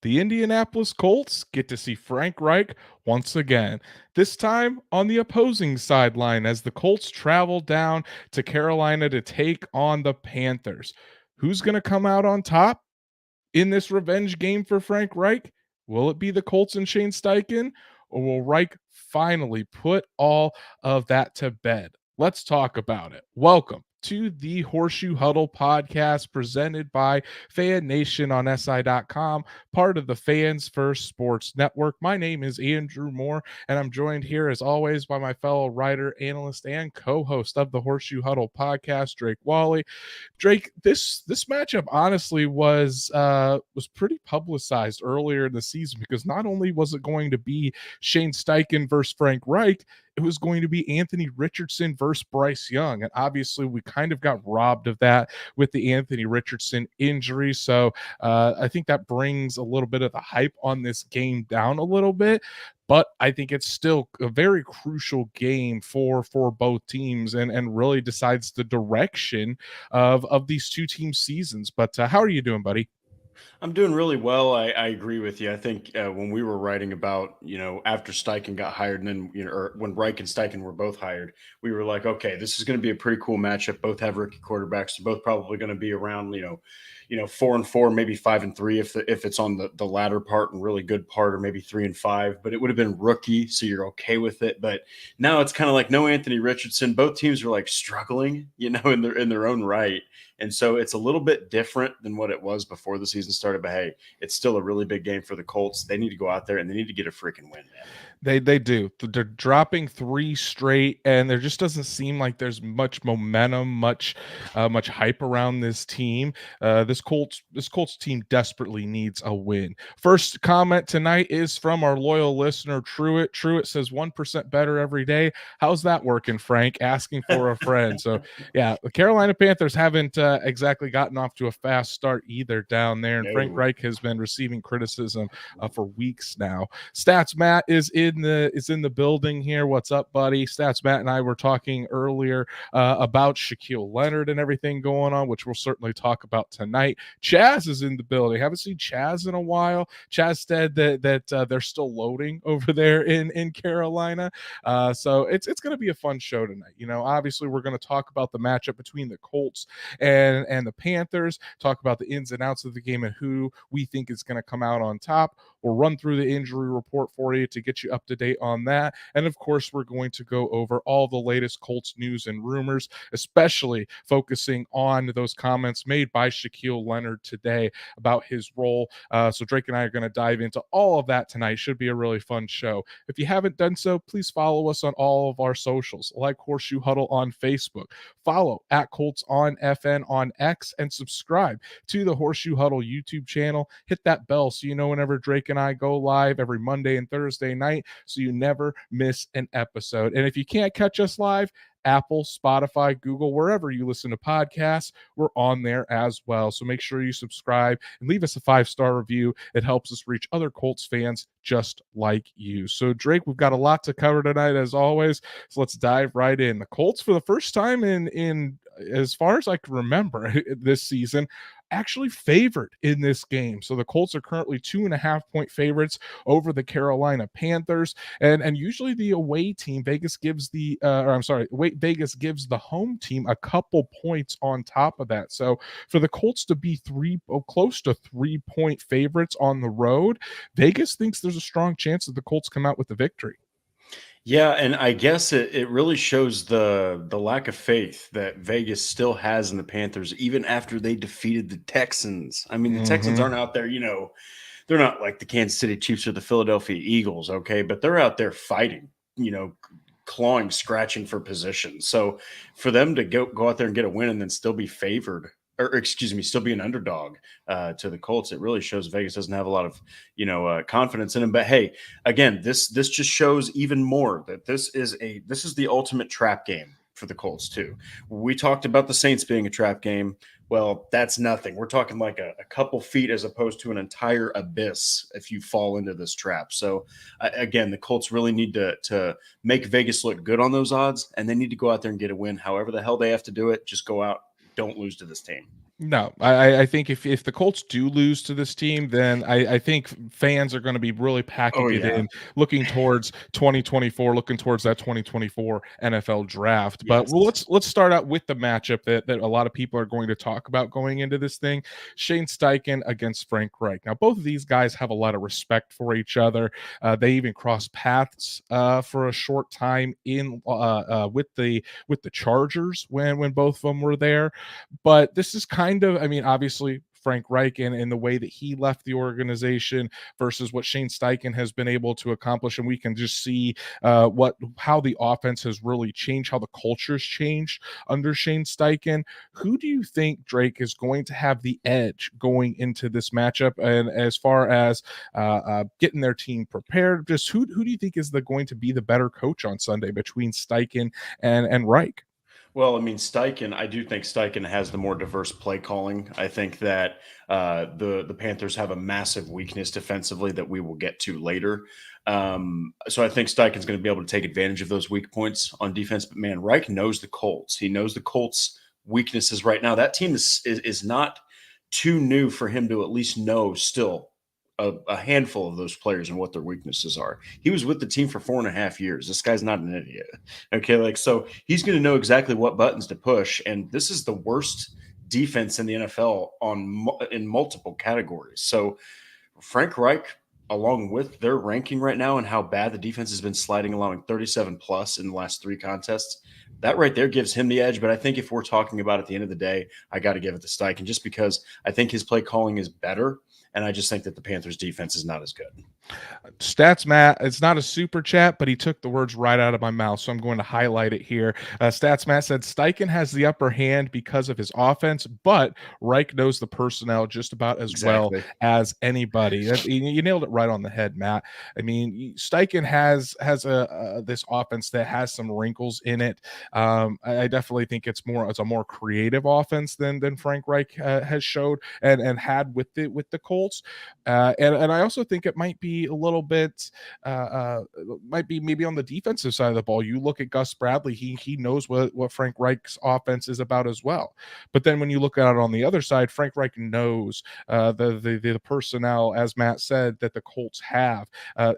The Indianapolis Colts get to see Frank Reich once again, this time on the opposing sideline as the Colts travel down to Carolina to take on the Panthers. Who's going to come out on top in this revenge game for Frank Reich? Will it be the Colts and Shane Steichen, or will Reich finally put all of that to bed? Let's talk about it. Welcome to the Horseshoe Huddle Podcast presented by Fan Nation on SI.com, part of the Fans First Sports Network. My name is Andrew Moore, and I'm joined here as always by my fellow writer, analyst, and co-host of the Horseshoe Huddle Podcast, Drake Wally. Drake, this matchup honestly was pretty publicized earlier in the season because not only was it going to be Shane Steichen versus Frank Reich, it was going to be Anthony Richardson versus Bryce Young. And obviously, we kind of got robbed of that with the Anthony Richardson injury. So I think that brings a little bit of the hype on this game down a little bit. But I think it's still a very crucial game for both teams and really decides the direction of these two team seasons. But how are you doing, buddy? I'm doing really well. I agree with you. I think when we were writing about, after Steichen got hired and then, or when Reich and Steichen were both hired, we were like, okay, this is going to be a pretty cool matchup. Both have rookie quarterbacks. They're both probably going to be around, 4-4, maybe 5-3 if it's on the latter part and really good part, or maybe 3-5. But it would have been rookie, so you're okay with it. But now it's kind of like no Anthony Richardson. Both teams are like struggling, in their own right. And so it's a little bit different than what it was before the season started. But hey, it's still a really big game for the Colts. They need to go out there and they need to get a freaking win, man. They do. They're dropping three straight, and there just doesn't seem like there's much momentum, much hype around this team. This Colts team desperately needs a win. First comment tonight is from our loyal listener Truett. Truett says 1% better every day. How's that working, Frank? Asking for a friend. So yeah, the Carolina Panthers haven't exactly gotten off to a fast start either down there, and Frank Reich has been receiving criticism for weeks now. Stats Matt is in the building here. What's up, buddy? Stats Matt and I were talking earlier about Shaquille Leonard and everything going on, which we'll certainly talk about tonight. Chaz is in the building. Haven't seen Chaz in a while. Chaz said that they're still loading over there in Carolina. So it's going to be a fun show tonight. Obviously we're going to talk about the matchup between the Colts and the Panthers, talk about the ins and outs of the game and who we think is going to come out on top. We'll run through the injury report for you to get you up to date on that. And of course, we're going to go over all the latest Colts news and rumors, especially focusing on those comments made by Shaquille Leonard today about his role. So Drake and I are going to dive into all of that tonight. Should be a really fun show. If you haven't done so, please follow us on all of our socials, like Horseshoe Huddle on Facebook, follow at Colts on FN on X, and subscribe to the Horseshoe Huddle YouTube channel. Hit that bell so you know whenever Drake and I go live every Monday and Thursday night, so you never miss an episode. And if you can't catch us live, Apple, Spotify, Google, wherever you listen to podcasts, we're on there as well. So make sure you subscribe and leave us a 5-star review. It helps us reach other Colts fans just like you. So Drake, we've got a lot to cover tonight as always. So let's dive right in. The Colts, for the first time in as far as I can remember this season, actually favored in this game. So the Colts are currently 2.5-point favorites over the Carolina Panthers. And usually the away team, Vegas gives the Vegas gives the home team a couple points on top of that. So for the Colts to be close to 3-point favorites on the road, Vegas thinks there's a strong chance that the Colts come out with the victory. Yeah, and I guess it really shows the lack of faith that Vegas still has in the Panthers, even after they defeated the Texans. I mean, the Texans aren't out there, they're not like the Kansas City Chiefs or the Philadelphia Eagles, okay, but they're out there fighting, clawing, scratching for position. So for them to go out there and get a win and then still be favored, or excuse me, still be an underdog to the Colts, it really shows Vegas doesn't have a lot of, confidence in him. But hey, again, this just shows even more that this is the ultimate trap game for the Colts too. We talked about the Saints being a trap game. Well, that's nothing. We're talking like a couple feet as opposed to an entire abyss if you fall into this trap. So again, the Colts really need to make Vegas look good on those odds, and they need to go out there and get a win. However the hell they have to do it, just go out. Don't lose to this team. No, I think if the Colts do lose to this team, then I think fans are going to be really packing Oh it yeah. in, looking towards 2024, looking towards that 2024 NFL draft. But well, Yes. let's start out with the matchup that a lot of people are going to talk about going into this thing: Shane Steichen against Frank Reich. Now, both of these guys have a lot of respect for each other. They even crossed paths for a short time in with the Chargers when both of them were there. But this is kind of, I mean, obviously Frank Reich and the way that he left the organization versus what Shane Steichen has been able to accomplish, and we can just see what how the offense has really changed, how the culture's changed under Shane Steichen. Who do you think, Drake, is going to have the edge going into this matchup? And as far as getting their team prepared, just who do you think is going to be the better coach on Sunday between Steichen and Reich? Well, I mean, Steichen, I do think Steichen has the more diverse play calling. I think that the Panthers have a massive weakness defensively that we will get to later. So I think Steichen's going to be able to take advantage of those weak points on defense. But man, Reich knows the Colts. He knows the Colts' weaknesses right now. That team is not too new for him to at least know still a handful of those players and what their weaknesses are. He was with the team for 4.5 years. This guy's not an idiot. Okay, like so he's going to know exactly what buttons to push. And this is the worst defense in the NFL in multiple categories. So Frank Reich, along with their ranking right now and how bad the defense has been sliding, allowing 37 plus in the last three contests, that right there gives him the edge. But I think if we're talking about at the end of the day, I got to give it to Steichen just because I think his play calling is better. And I just think that the Panthers defense is not as good. Stats Matt, it's not a super chat, but he took the words right out of my mouth, so I'm going to highlight it here. Stats Matt said Steichen has the upper hand because of his offense, but Reich knows the personnel just about as well Exactly. as anybody. You nailed it right on the head, Matt. I mean, Steichen has this offense that has some wrinkles in it. I definitely think it's a more creative offense than Frank Reich has showed and had with the Colts. And I also think it might be a little bit, might be maybe on the defensive side of the ball. You look at Gus Bradley; he knows what Frank Reich's offense is about as well. But then when you look at it on the other side, Frank Reich knows the personnel, as Matt said, that the Colts have,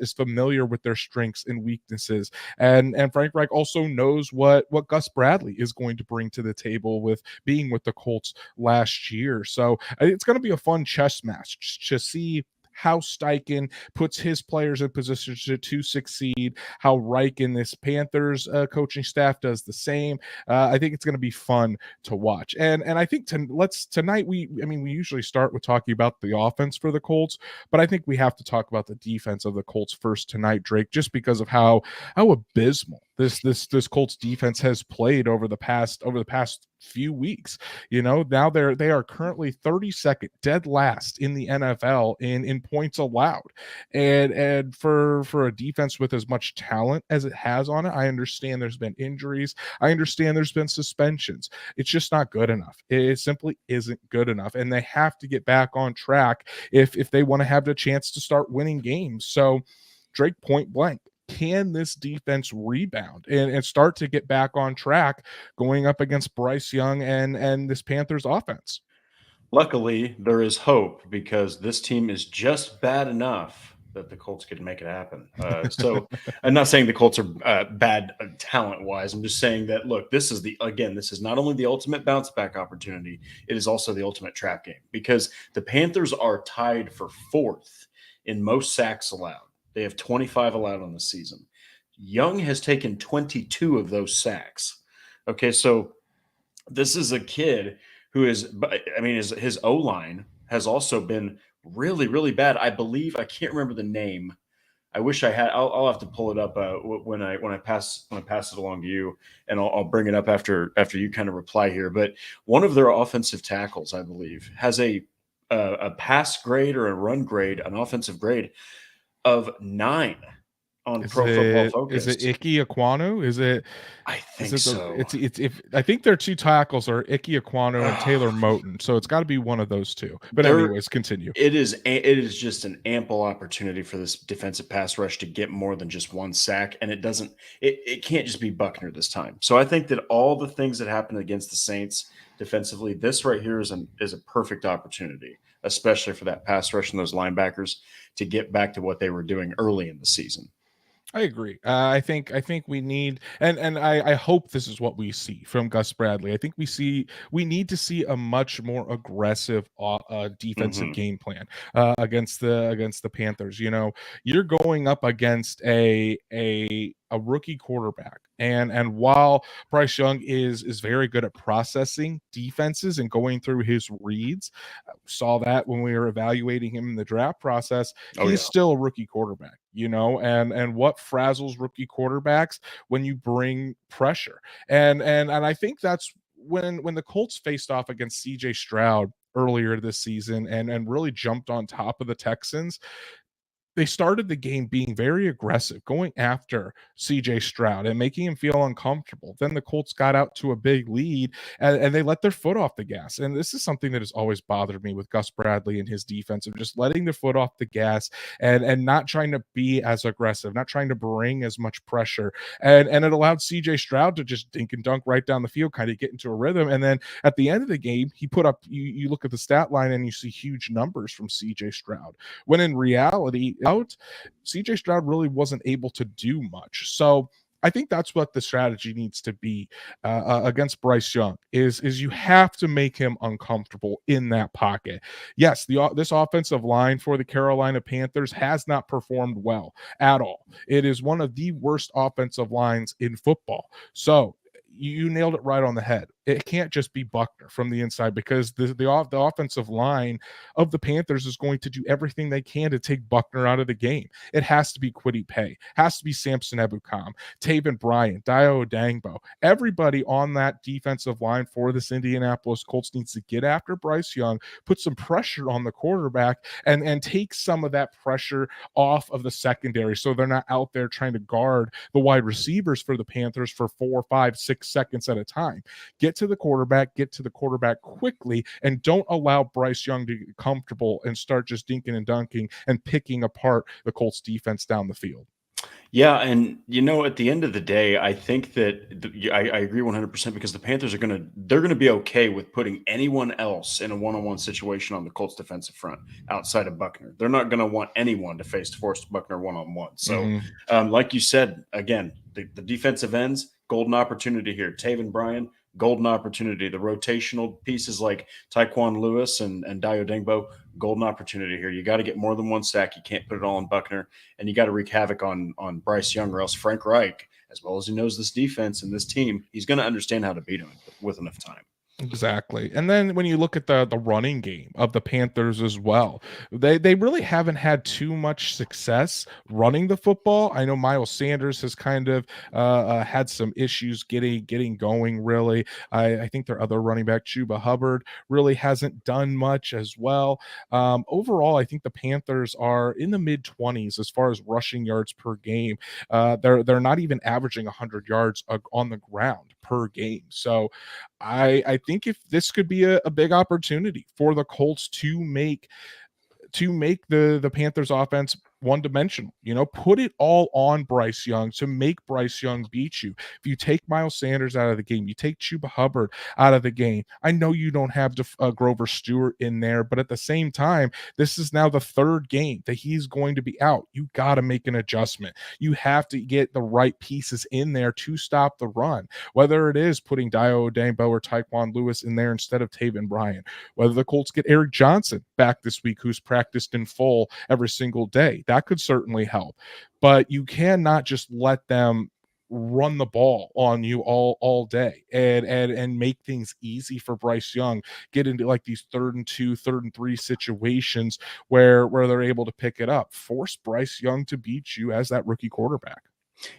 is familiar with their strengths and weaknesses, and Frank Reich also knows what Gus Bradley is going to bring to the table with being with the Colts last year. So it's going to be a fun chess match to see how Steichen puts his players in positions to succeed, how Reich in this Panthers coaching staff does the same. I think it's going to be fun to watch. And I think tonight we usually start with talking about the offense for the Colts, but I think we have to talk about the defense of the Colts first tonight, Drake, just because of how abysmal this Colts defense has played over the past few weeks. You know, now they are currently 32nd, dead last in the NFL in points allowed. And for a defense with as much talent as it has on it, I understand there's been injuries. I understand there's been suspensions. It's just not good enough. It simply isn't good enough. And they have to get back on track if they want to have the chance to start winning games. So Drake, point blank, can this defense rebound and start to get back on track going up against Bryce Young and this Panthers offense? Luckily, there is hope because this team is just bad enough that the Colts could make it happen. So I'm not saying the Colts are bad talent wise. I'm just saying that, look, this is not only the ultimate bounce back opportunity, it is also the ultimate trap game because the Panthers are tied for fourth in most sacks allowed. They have 25 allowed on the season. Young has taken 22 of those sacks. Okay, so this is a kid who is, I mean, his O line has also been really, really bad. I believe I can't remember the name. I wish I had. I'll have to pull it up when I pass it along to you, and I'll bring it up after you kind of reply here. But one of their offensive tackles, I believe, has a pass grade or a run grade, an offensive grade of 9 on Pro Football Is it Focus. Ike Aquanu? I Is think it so. it's if I think their two tackles are Ike Aquanu and Taylor Moton, so it's got to be one of those two. But There anyways, continue. it is just an ample opportunity for this defensive pass rush to get more than just one sack, and it can't just be Buckner this time. So I think that all the things that happened against the Saints defensively. This right here is a perfect opportunity, especially for that pass rush and those linebackers to get back to what they were doing early in the season. I agree. I think we need, and I hope this is what we see from Gus Bradley. I think we need to see a much more aggressive defensive Hmm. game plan against the Panthers. You know, you're going up against a rookie quarterback, and while Bryce Young is very good at processing defenses and going through his reads, saw that when we were evaluating him in the draft process, Oh he's yeah. still a rookie quarterback, you know, and what frazzles rookie quarterbacks when you bring pressure. And I think that's when the Colts faced off against CJ Stroud earlier this season and really jumped on top of the Texans. They started the game being very aggressive, going after CJ Stroud and making him feel uncomfortable. Then the Colts got out to a big lead and they let their foot off the gas. And this is something that has always bothered me with Gus Bradley and his defense of just letting their foot off the gas and not trying to be as aggressive, not trying to bring as much pressure. And it allowed CJ Stroud to just dink and dunk right down the field, kind of get into a rhythm. And then at the end of the game, he put up, you look at the stat line and you see huge numbers from CJ Stroud, when in reality, out, CJ Stroud really wasn't able to do much. So I think that's what the strategy needs to be against Bryce Young is you have to make him uncomfortable in that pocket. Yes, this offensive line for the Carolina Panthers has not performed well at all. It is one of the worst offensive lines in football. So you nailed it right on the head. It can't just be Buckner from the inside, because the offensive line of the Panthers is going to do everything they can to take Buckner out of the game. It has to be Kwity Paye, has to be Samson Ebukam, Taven Bryan, Dio Dangbo. Everybody on that defensive line for this Indianapolis Colts needs to get after Bryce Young, put some pressure on the quarterback, and take some of that pressure off of the secondary so they're not out there trying to guard the wide receivers for the Panthers for 4, 5, 6 seconds at a time. Get to the quarterback quickly, and don't allow Bryce Young to get comfortable and start just dinking and dunking and picking apart the Colts defense down the field. Yeah, and at the end of the day, I think that I agree 100% because the Panthers they're gonna be okay with putting anyone else in a one-on-one situation on the Colts defensive front outside of Buckner. They're not gonna want anyone to face Forrest Buckner one-on-one. So, Mhm. like you said, again, the defensive ends, golden opportunity here. Taven Bryan, golden opportunity. The rotational pieces like Taekwon Lewis and Dio Dengbo, golden opportunity here. You got to get more than one sack. You can't put it all on Buckner, and you got to wreak havoc on Bryce Young, or else Frank Reich, as well as he knows this defense and this team, he's going to understand how to beat him with enough time. Exactly. And then when you look at the running game of the Panthers as well, they really haven't had too much success running the football. I know Miles Sanders has kind of had some issues getting going. Really, I think their other running back Chuba Hubbard really hasn't done much as well. Overall, I think the Panthers are in the mid-20s as far as rushing yards per game. They're not even averaging 100 yards on the ground per game. So I think if this could be a big opportunity for the Colts to make the Panthers offense one dimensional, put it all on Bryce Young to make Bryce Young beat you. If you take Miles Sanders out of the game, you take Chuba Hubbard out of the game. I know you don't have Grover Stewart in there, but at the same time, this is now the third game that he's going to be out. You got to make an adjustment. You have to get the right pieces in there to stop the run, whether it is putting Dio Dangbo or Taekwon Lewis in there instead of Taven Bryan, whether the Colts get Eric Johnson back this week, who's practiced in full every single day. That could certainly help. But you cannot just let them run the ball on you all day and make things easy for Bryce Young, get into like these 3rd and 2, 3rd and 3 situations where they're able to pick it up. Force Bryce Young to beat you as that rookie quarterback.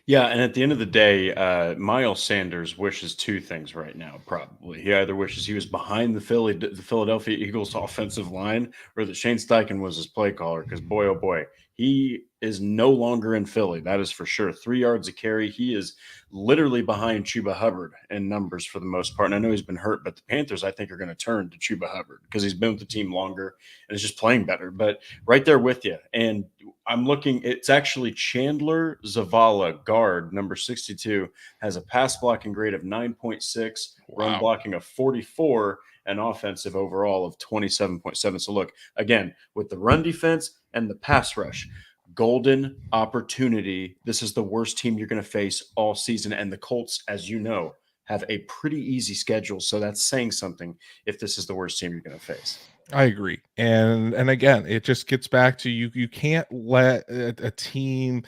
Yeah, and at the end of the day, Miles Sanders wishes two things right now. Probably, he either wishes he was behind the Philadelphia Eagles offensive line, or that Shane Steichen was his play caller. Because boy, oh boy, He is no longer in Philly. That is for sure. 3 yards a carry. He is literally behind Chuba Hubbard in numbers for the most part. And I know he's been hurt, but the Panthers, I think, are going to turn to Chuba Hubbard because he's been with the team longer and is just playing better. But right there with you. And I'm looking, it's actually Chandler Zavala, guard, number 62, has a pass blocking grade of 9.6, run Wow. blocking of 44, and offensive overall of 27.7. So look, again, with the run defense and the pass rush, golden opportunity. This is the worst team you're going to face all season. And the Colts, as you know, have a pretty easy schedule. So that's saying something if this is the worst team you're going to face. I agree, and again, it just gets back to you can't let a team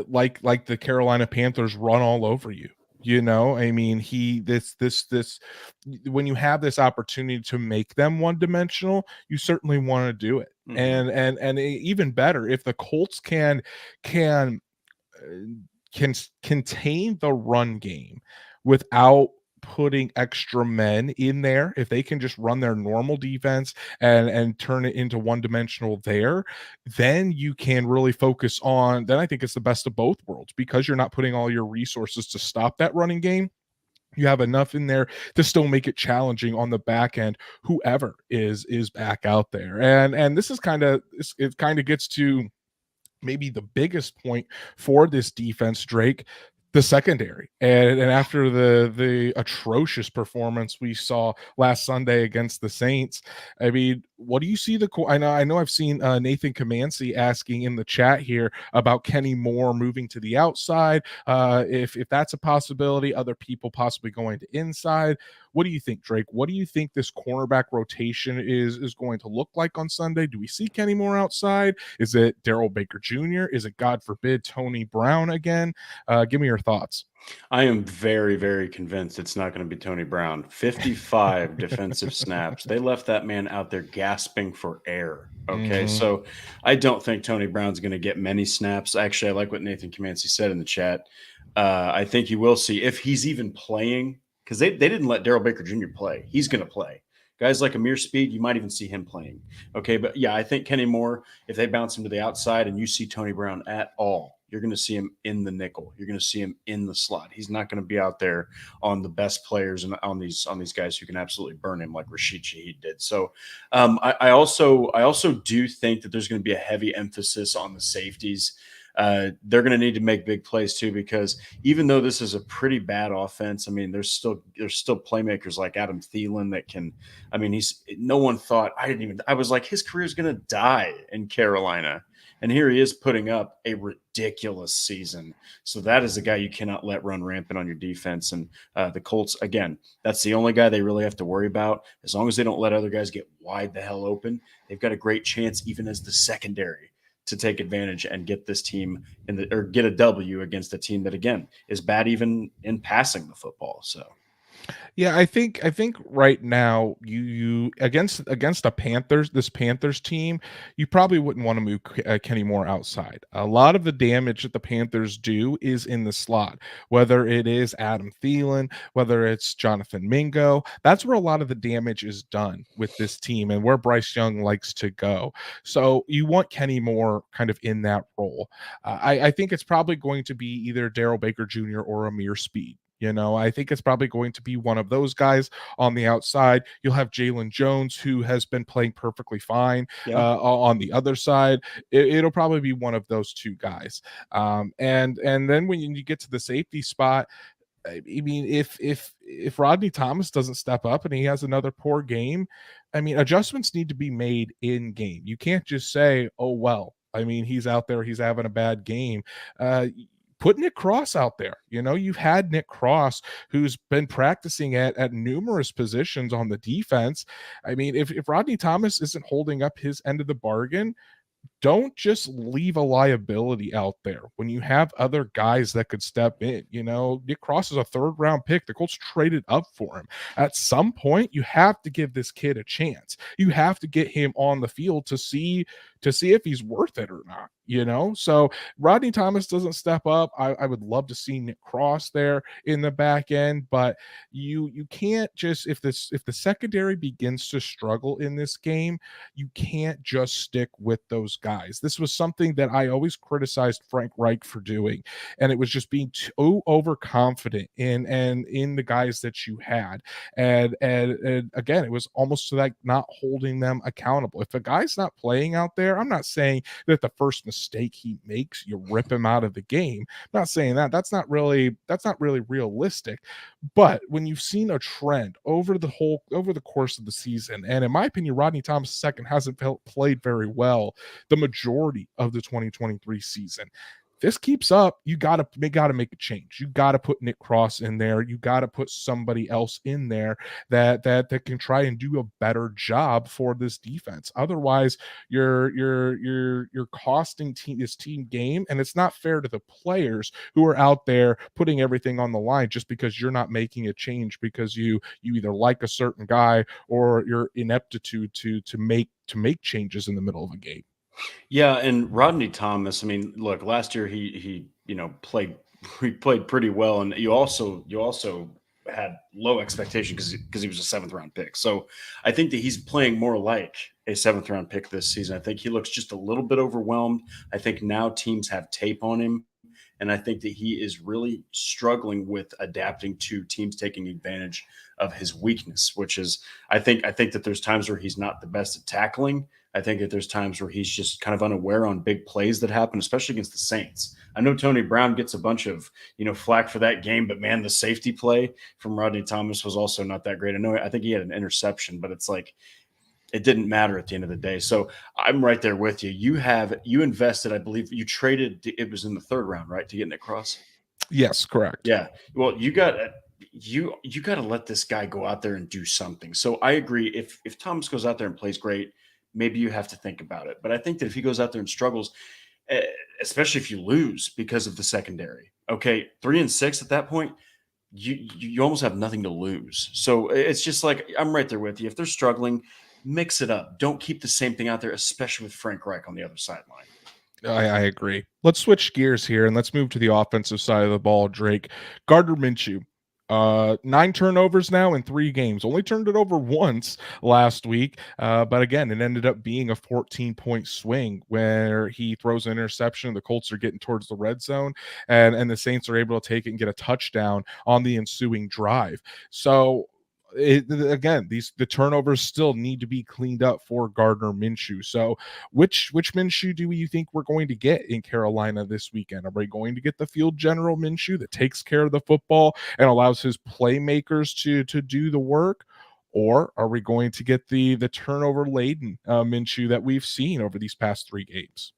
like the Carolina Panthers run all over you. You know, I mean, this when you have this opportunity to make them one dimensional, you certainly want to do it. Mm-hmm. And even better if the Colts can contain the run game without putting extra men in there. If they can just run their normal defense and turn it into one dimensional there, then you can really focus on, then I think it's the best of both worlds, because you're not putting all your resources to stop that running game. You have enough in there to still make it challenging on the back end, whoever is back out there. And this is kind of, it kind of gets to maybe the biggest point for this defense, Drake, the secondary. And after the atrocious performance we saw last Sunday against the Saints, I mean, what do you see I know I've seen Nathan Comanci asking in the chat here about Kenny Moore moving to the outside, if that's a possibility, other people possibly going to inside. What do you think, Drake? What do you think this cornerback rotation is going to look like on Sunday? Do we see Kenny Moore outside? Is it Daryl Baker Jr.? Is it, God forbid, Tony Brown again? Give me your thoughts. I am very, very convinced it's not going to be Tony Brown. 55 defensive snaps. They left that man out there gasping for air. Okay. Mhm. So I don't think Tony Brown's going to get many snaps. Actually, I like what Nathan Comanci said in the chat. I think you will see if he's even playing, because they didn't let Daryl Baker Jr. play. He's going to play. Guys like Amir Speed, you might even see him playing. Okay. But yeah, I think Kenny Moore, if they bounce him to the outside and you see Tony Brown at all, you're going to see him in the nickel. You're going to see him in the slot. He's not going to be out there on the best players and on these guys who can absolutely burn him like Rashid Shaheed did. So I also do think that there's going to be a heavy emphasis on the safeties. They're going to need to make big plays too, because even though this is a pretty bad offense, I mean, there's still playmakers like Adam Thielen that can. I mean, no one thought I was like his career is going to die in Carolina. And here he is putting up a ridiculous season. So that is a guy you cannot let run rampant on your defense. And the Colts, again, that's the only guy they really have to worry about. As long as they don't let other guys get wide the hell open, they've got a great chance, even as the secondary, to take advantage and get this team or get a W against a team that, again, is bad even in passing the football. So. Yeah, I think right now you against this Panthers team, you probably wouldn't want to move Kenny Moore outside. A lot of the damage that the Panthers do is in the slot, whether it is Adam Thielen, whether it's Jonathan Mingo. That's where a lot of the damage is done with this team and where Bryce Young likes to go. So you want Kenny Moore kind of in that role. I think it's probably going to be either Daryl Baker Jr. or Amir Speed. You know, I think it's probably going to be one of those guys on the outside. You'll have Jalen Jones, who has been playing perfectly fine Yeah. on the other side. It'll probably be one of those two guys. And then when you get to the safety spot, I mean, if Rodney Thomas doesn't step up and he has another poor game, I mean, adjustments need to be made in game. You can't just say, "Oh well." I mean, he's out there, he's having a bad game. Put Nick Cross out there. You know, you've had Nick Cross, who's been practicing at numerous positions on the defense. I mean, if Rodney Thomas isn't holding up his end of the bargain, don't just leave a liability out there when you have other guys that could step in. You know, Nick Cross is a 3rd round pick. The Colts traded up for him. At some point, you have to give this kid a chance. You have to get him on the field to see if he's worth it or not, you know? So Rodney Thomas doesn't step up. I would love to see Nick Cross there in the back end, but you can't just, if the secondary begins to struggle in this game, you can't just stick with those guys. This was something that I always criticized Frank Reich for doing, and it was just being too overconfident in the guys that you had. And again, it was almost like not holding them accountable. If a guy's not playing out there, I'm not saying that the first mistake he makes, you rip him out of the game. I'm not saying that. That's not really realistic. But when you've seen a trend over the course of the season, and in my opinion, Rodney Thomas II hasn't played very well the majority of the 2023 season. This keeps up, you gotta make a change. You gotta put Nick Cross in there. You gotta put somebody else in there that can try and do a better job for this defense. Otherwise, you're costing this team game, and it's not fair to the players who are out there putting everything on the line just because you're not making a change because you either like a certain guy or your ineptitude to make changes in the middle of a game. Yeah, and Rodney Thomas, I mean, look, last year he played he played pretty well, and you also had low expectation because he was a seventh round pick. So I think that he's playing more like a seventh round pick this season. I think he looks just a little bit overwhelmed. I think now teams have tape on him. And I think that he is really struggling with adapting to teams taking advantage of his weakness, which is I think that there's times where he's not the best at tackling. I think that there's times where he's just kind of unaware on big plays that happen, especially against the Saints. I know Tony Brown gets a bunch of flack for that game, but man, the safety play from Rodney Thomas was also not that great. I think he had an interception, but it's like it didn't matter at the end of the day. So I'm right there with you. You invested, I believe you traded, it was in the third round, right? To get Nick Cross. Yes, correct. Yeah. Well, you got to let this guy go out there and do something. So I agree. If Thomas goes out there and plays great, maybe you have to think about it. But I think that if he goes out there and struggles, especially if you lose because of the secondary, okay, 3-6 at that point, you almost have nothing to lose. So it's just like I'm right there with you. If they're struggling, mix it up. Don't keep the same thing out there, especially with Frank Reich on the other sideline. I agree. Let's switch gears here and let's move to the offensive side of the ball, Drake. Gardner Minshew. 9 turnovers now in 3 games. Only turned it over once last week, but again, it ended up being a 14-point swing where he throws an interception. The Colts are getting towards the red zone, and the Saints are able to take it and get a touchdown on the ensuing drive. So the turnovers still need to be cleaned up for Gardner Minshew. So which Minshew do you think we're going to get in Carolina this weekend? Are we going to get the field general Minshew that takes care of the football and allows his playmakers to do the work? Or are we going to get the turnover laden Minshew that we've seen over these past 3 games?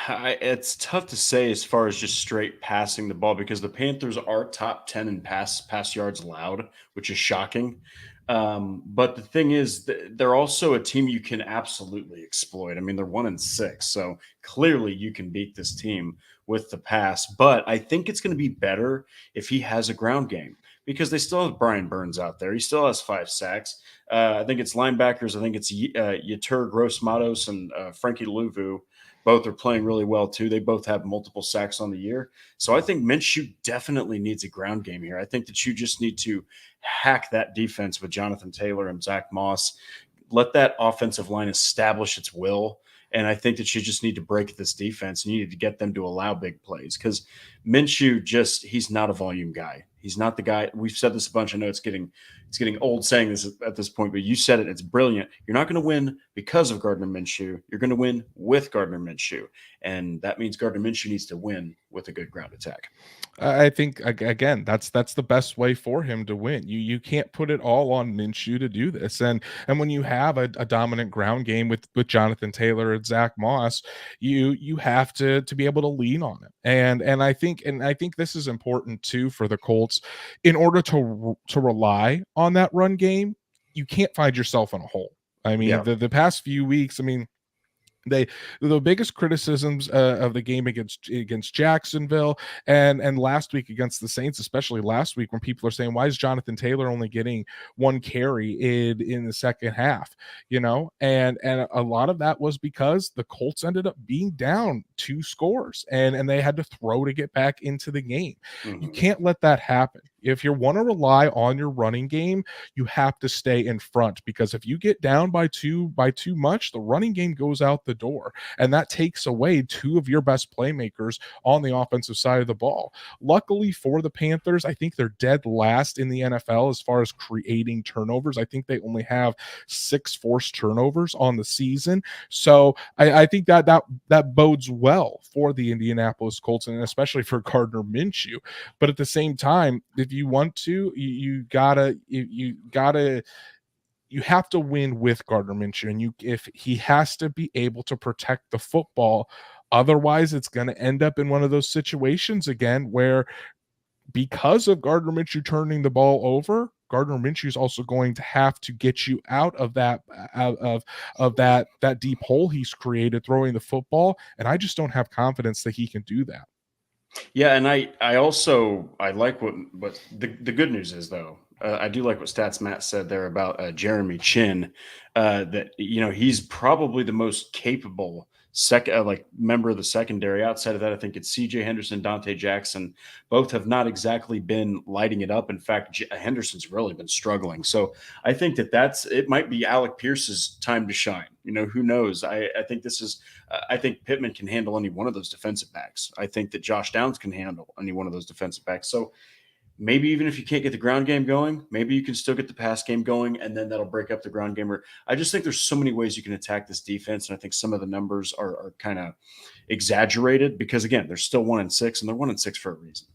It's tough to say as far as just straight passing the ball because the Panthers are top 10 in pass yards allowed, which is shocking. But the thing is, they're also a team you can absolutely exploit. I mean, they're 1-6, so clearly you can beat this team with the pass. But I think it's going to be better if he has a ground game because they still have Brian Burns out there. He still has 5 sacks. I think it's linebackers. I think it's Yetur Gross-Matos and Frankie Louvu. Both are playing really well, too. They both have multiple sacks on the year. So I think Minshew definitely needs a ground game here. I think that you just need to hack that defense with Jonathan Taylor and Zach Moss. Let that offensive line establish its will. And I think that you just need to break this defense. You need to get them to allow big plays because Minshew he's not a volume guy. He's not the guy. We've said this a bunch. I know it's getting old saying this at this point, but you said it. It's brilliant. You're not going to win because of Gardner Minshew. You're going to win with Gardner Minshew. And that means Gardner Minshew needs to win with a good ground attack. I think again, that's the best way for him to win. You can't put it all on Minshew to do this, and when you have a dominant ground game with Jonathan Taylor and Zach Moss, you have to be able to lean on it, and I think this is important too for the Colts, in order to rely on that run game. You can't find yourself in a hole. I mean, the past few weeks, I mean. The biggest criticisms of the game against Jacksonville and last week against the Saints, especially last week, when people are saying, why is Jonathan Taylor only getting 1 carry in the second half? And a lot of that was because the Colts ended up being down 2 scores and they had to throw to get back into the game. Mm-hmm. You can't let that happen. If you want to rely on your running game, you have to stay in front, because if you get down by too much, the running game goes out the door, and that takes away two of your best playmakers on the offensive side of the ball. Luckily for the Panthers, I think they're dead last in the NFL as far as creating turnovers. I think they only have 6 forced turnovers on the season. So I think that bodes well for the Indianapolis Colts, and especially for Gardner Minshew. But at the same time, if you want to, you have to win with Gardner Minshew, and if he has to be able to protect the football. Otherwise, it's going to end up in one of those situations again where, because of Gardner Minshew turning the ball over, Gardner Minshew is also going to have to get you out of that deep hole he's created throwing the football, and I just don't have confidence that he can do that. Yeah, and I also I like what the good news is though. I do like what Stats Matt said there about Jeremy Chin. That he's probably the most capable second like member of the secondary. Outside of that, I think it's C.J. Henderson, Dante Jackson. Both have not exactly been lighting it up. In fact, Henderson's really been struggling. So I think it might be Alec Pierce's time to shine. Who knows? I think this is. I think Pittman can handle any one of those defensive backs. I think that Josh Downs can handle any one of those defensive backs. So maybe even if you can't get the ground game going, maybe you can still get the pass game going, and then that'll break up the ground game. I just think there's so many ways you can attack this defense, and I think some of the numbers are kind of exaggerated because, again, they're still 1-6, and they're 1-6 for a reason.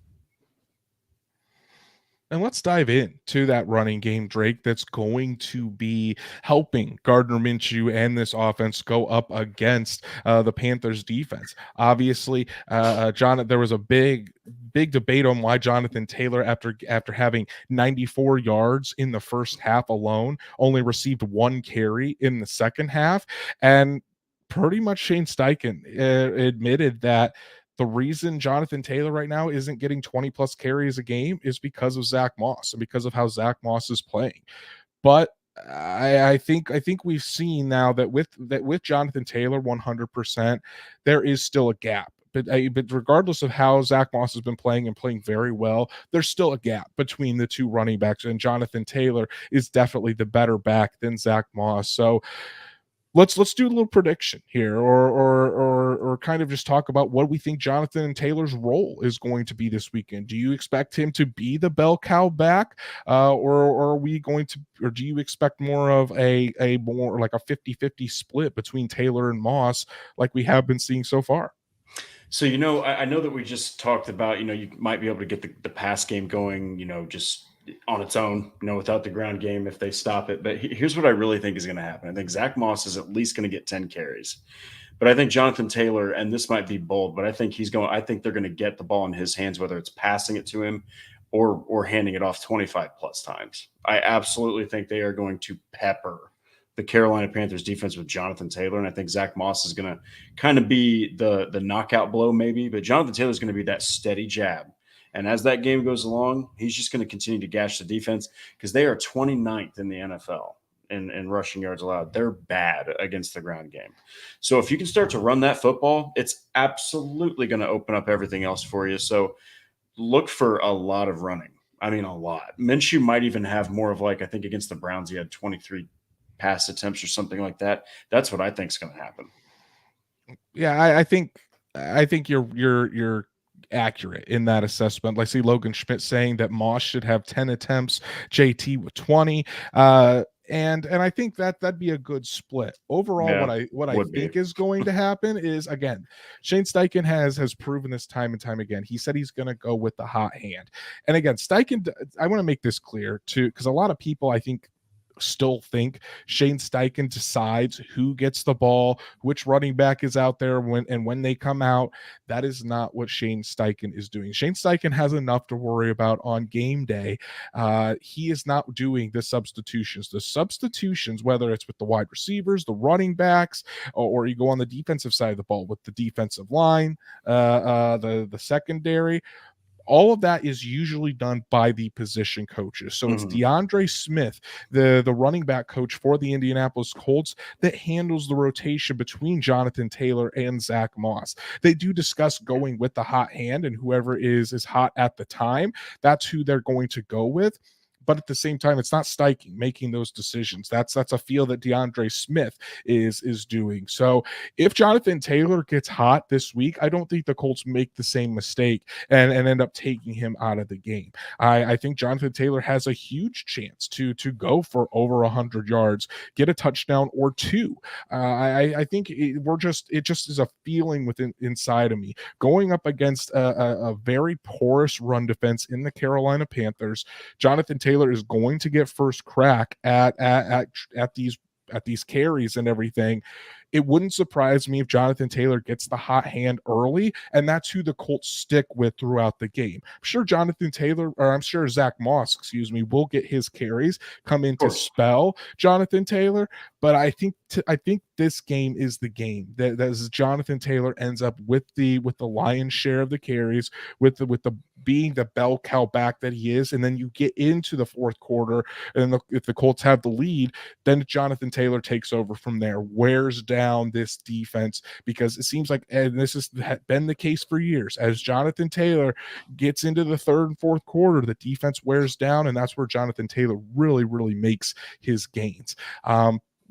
And let's dive into that running game, Drake, that's going to be helping Gardner Minshew and this offense go up against the Panthers defense. Obviously, there was a big debate on why Jonathan Taylor, after having 94 yards in the first half alone, only received 1 carry in the second half. And pretty much Shane Steichen admitted that the reason Jonathan Taylor right now isn't getting 20 plus carries a game is because of Zach Moss and because of how Zach Moss is playing. But I think we've seen now that with Jonathan Taylor 100%, there is still a gap. But regardless of how Zach Moss has been playing and playing very well, there's still a gap between the two running backs, and Jonathan Taylor is definitely the better back than Zach Moss. So let's do a little prediction here, or kind of just talk about what we think Jonathan Taylor's role is going to be this weekend. Do you expect him to be the bell cow back, or are we going to, or do you expect more of a more like a 50-50 split between Taylor and Moss like we have been seeing so far? So, I know that we just talked about, you might be able to get the pass game going, just on its own, without the ground game if they stop it. But here's what I really think is going to happen. I think Zach Moss is at least going to get 10 carries. But I think Jonathan Taylor, and this might be bold, but I think I think they're going to get the ball in his hands, whether it's passing it to him or handing it off 25 plus times. I absolutely think they are going to pepper the Carolina Panthers defense with Jonathan Taylor. And I think Zach Moss is going to kind of be the knockout blow maybe, but Jonathan Taylor is going to be that steady jab. And as that game goes along, he's just going to continue to gash the defense because they are 29th in the NFL in rushing yards allowed. They're bad against the ground game. So if you can start to run that football, it's absolutely going to open up everything else for you. So look for a lot of running. I mean, a lot. Minshew might even have more of I think against the Browns, he had 23 pass attempts or something like that. That's what I think is going to happen. Yeah, I think you're accurate in that assessment. I see Logan Schmidt saying that Moss should have 10 attempts, JT with 20. And I think that'd be a good split. Overall, Yeah, what I think is going to happen is, again, Shane Steichen has proven this time and time again. He said he's going to go with the hot hand. And again, Steichen, I want to make this clear too, because a lot of people, I think, still think Shane Steichen decides who gets the ball, which running back is out there when they come out. That is not what Shane Steichen is doing. Shane Steichen has enough to worry about on game day. He is not doing the substitutions. The substitutions, whether it's with the wide receivers, the running backs, or you go on the defensive side of the ball with the defensive line, the secondary, all of that is usually done by the position coaches. So it's Mhm. DeAndre Smith, the running back coach for the Indianapolis Colts, that handles the rotation between Jonathan Taylor and Zach Moss. They do discuss going with the hot hand, and whoever is hot at the time, that's who they're going to go with. But at the same time, it's not Steichen making those decisions. That's a feel that DeAndre Smith is doing. So if Jonathan Taylor gets hot this week, I don't think the Colts make the same mistake and end up taking him out of the game. I think Jonathan Taylor has a huge chance to go for over 100 yards, get a touchdown or two. I think it just is a feeling within inside of me going up against a very porous run defense in the Carolina Panthers. Jonathan Taylor is going to get first crack at these carries and everything. It wouldn't surprise me if Jonathan Taylor gets the hot hand early, and that's who the Colts stick with throughout the game. I'm sure Jonathan Taylor, or I'm sure Zach Moss, excuse me, will get his carries, come in to spell Jonathan Taylor. But I think this game is the game that as Jonathan Taylor ends up with the lion's share of the carries, with the being the bell cow back that he is, and then you get into the fourth quarter, and if the Colts have the lead, then Jonathan Taylor takes over from there, wears down this defense, because it seems like, and this has been the case for years, as Jonathan Taylor gets into the third and fourth quarter, the defense wears down, and that's where Jonathan Taylor really makes his gains.